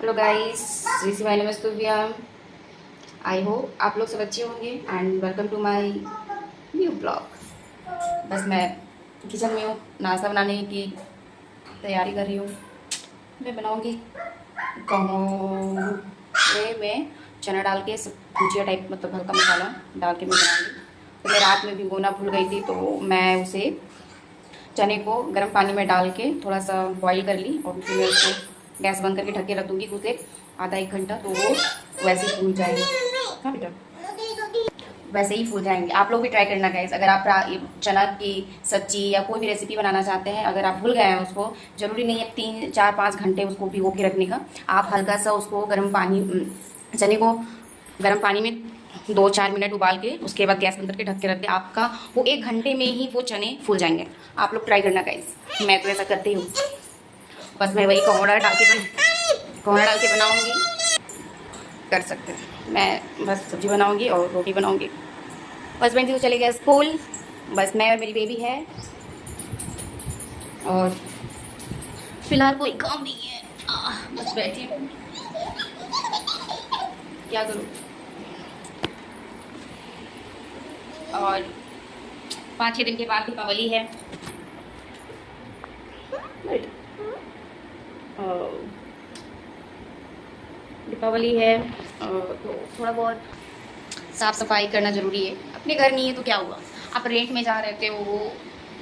Hello guys, ऋषि भाई नमस्तुभ्या। I hope आप लोग सब अच्छे होंगे and welcome to my new blog. बस मैं किचन में हूँ, नाश्ता बनाने की तैयारी कर रही हूँ। मैं बनाऊँगी कहोड़े में चना डाल के भुजिया टाइप, मतलब हल्का मसाला डाल के मैं बनाऊँगी। तो मैं रात में भिगोना भूल गई थी, तो मैं उसे चने को गर्म पानी में डाल के थोड़ा सा बॉईल कर ली और फिर मैं उसको गैस बंद करके ढक के रख दूँगी कुछ देर, आधा एक घंटा, तो वो वैसे ही फूल जाएंगे। हाँ बेटा, वैसे ही फूल जाएंगे। आप लोग भी ट्राई करना गाइस। अगर आप चना की सब्जी या कोई भी रेसिपी बनाना चाहते हैं, अगर आप भूल गए हैं उसको, ज़रूरी नहीं है 3 4 5 घंटे उसको भिगो के रखने का। आप हल्का सा उसको गर्म पानी, चने को गर्म पानी में 2 4 मिनट उबाल के उसके बाद गैस बंद करके ढक के रख दे, आपका वो 1 घंटे में ही वो चने फूल जाएंगे। आप लोग ट्राई करना गाइस, मैं तो ऐसा करती हूँ। बस मैं वही कोहड़ा डाल के बनाऊँगी। कर सकते हैं, मैं बस सब्जी बनाऊँगी और रोटी बनाऊँगी। हस्बैंड जी तो चले गए स्कूल, बस मैं और मेरी बेबी है, और फिलहाल कोई काम नहीं है। बस बैठी हूँ, क्या करूँ। और 5 6 दिन के बाद दीपावली है। दीपावली है, तो थोड़ा बहुत साफ़ सफाई करना ज़रूरी है। अपने घर नहीं है तो क्या हुआ, आप रेंट में जहाँ रहते हो वो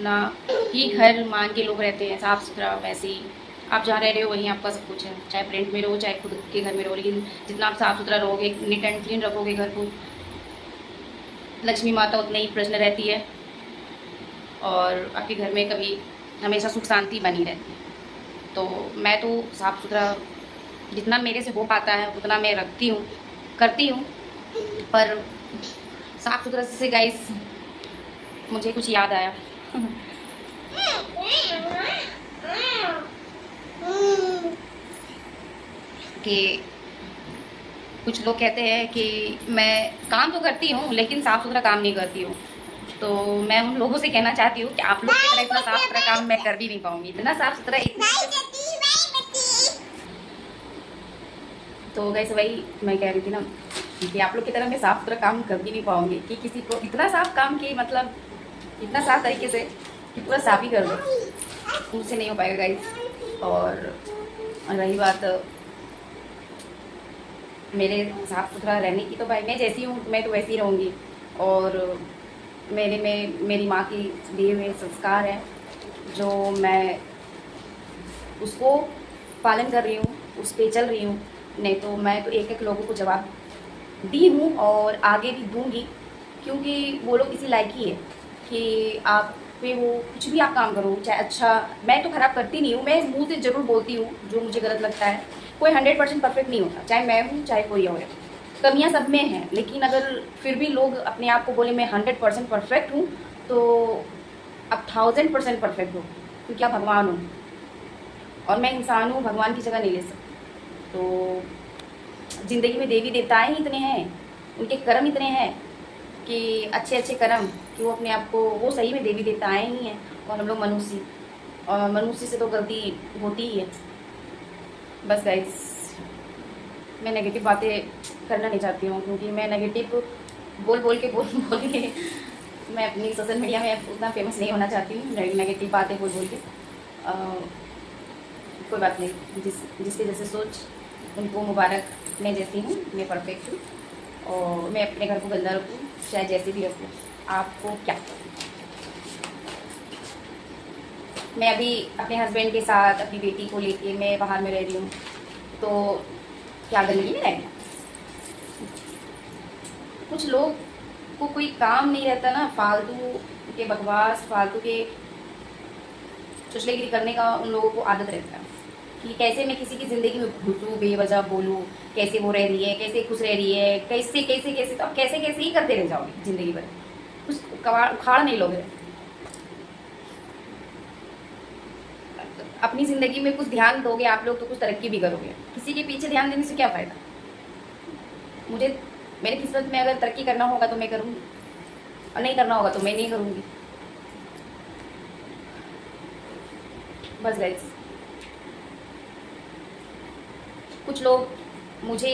ना ही घर मान के लोग रहते हैं साफ़ सुथरा। वैसे ही आप जहाँ रह रहे हो वहीं आपका सब कुछ है, चाहे आप रेंट में रहो चाहे खुद के घर में रहो। लेकिन जितना आप साफ़ सुथरा रहोगे, नीट एंड क्लीन रखोगे घर को, लक्ष्मी माता उतनी ही प्रसन्न रहती है और आपके घर में कभी हमेशा सुख शांति बनी रहती है। तो मैं तो साफ़ सुथरा जितना मेरे से हो पाता है उतना मैं रखती हूँ, करती हूँ। पर साफ़ सुथरा से गाइस मुझे कुछ याद आया कि कुछ लोग कहते हैं कि मैं काम तो करती हूँ लेकिन साफ़ सुथरा काम नहीं करती हूँ। तो मैं उन लोगों से कहना चाहती हूँ कि आप लोग की तरह इतना साफ़ सुथरा काम मैं कर भी नहीं पाऊँगी, इतना साफ़ सुथरा तो गैस वही मैं कह रही थी ना कि आप लोग की तरह मैं साफ़ सुथरा काम कर भी नहीं पाऊँगी, कि किसी को इतना साफ़ काम की, मतलब इतना साफ़ तरीके से कि पूरा साफ़ ही कर दो, मुझसे नहीं हो पाएगा गाइस। और रही बात मेरे साफ़ सुथरा रहने की, तो भाई मैं जैसी हूँ मैं तो वैसी ही रहूँगी। और मेरे में मेरी माँ की दिए हुए संस्कार हैं जो मैं उसको पालन कर रही हूँ, उस पर चल रही हूँ। नहीं तो मैं तो एक एक लोगों को जवाब दी हूँ और आगे भी दूँगी, क्योंकि वो लोग इसी लायक ही है कि आप पे वो कुछ भी आप काम करो, चाहे अच्छा, मैं तो ख़राब करती नहीं हूँ, मैं मुँह से ज़रूर बोलती हूँ जो मुझे गलत लगता है। कोई 100% परफेक्ट नहीं होता, चाहे मैं हूँ चाहे कोई और है, कमियाँ सब में हैं। लेकिन अगर फिर भी लोग अपने आप को बोले मैं 100% परफेक्ट हूँ, तो आप 1000% परफेक्ट हो, क्योंकि आप भगवान हो और मैं इंसान हूँ, भगवान की जगह नहीं ले सकती। तो ज़िंदगी में देवी देवताएँ ही इतने हैं, उनके कर्म इतने हैं कि अच्छे अच्छे कर्म, कि वो अपने आप को, वो सही में देवी देवताएँ ही हैं और हम लोग मनुष्य, और मनुष्य से तो गलती होती ही है। बस गाइस, मैं नेगेटिव बातें करना नहीं चाहती हूँ, क्योंकि मैं नेगेटिव बोल बोल के मैं अपनी सोशल मीडिया में उतना फेमस नहीं होना चाहती हूँ, नेगेटिव बातें बोल बोल के। कोई बात नहीं, जिसके जैसे सोच उनको मुबारक। मैं जैसी हूँ मैं परफेक्ट हूँ और मैं अपने घर को गंदा रखूँ चाहे जैसे भी रखूँ, आपको क्या। मैं अभी अपने हस्बैंड के साथ अपनी बेटी को लेके मैं बाहर में रह रही हूँ, तो क्या गंदगी में रहेगा। कुछ लोग को कोई काम नहीं रहता ना, फालतू के बकवास, फालतू के चुचलेगिरी करने का उन लोगों को आदत रहता है कि कैसे मैं किसी की ज़िंदगी में घुसूँ, बेवजह बोलूँ, कैसे वो रह रही है, कैसे खुश रह रही है, कैसे कैसे कैसे, तो आप कैसे कैसे ही करते रह जाओगे ज़िंदगी भर, कुछ उखाड़ नहीं लोगे। अपनी ज़िंदगी में कुछ ध्यान दोगे आप लोग तो कुछ तरक्की भी करोगे, किसी के पीछे ध्यान देने से क्या फ़ायदा। मुझे मेरे किस्मत में अगर तरक्की करना होगा तो मैं करूँगी, और नहीं करना होगा तो मैं नहीं करूँगी। बस गाइस, कुछ लोग मुझे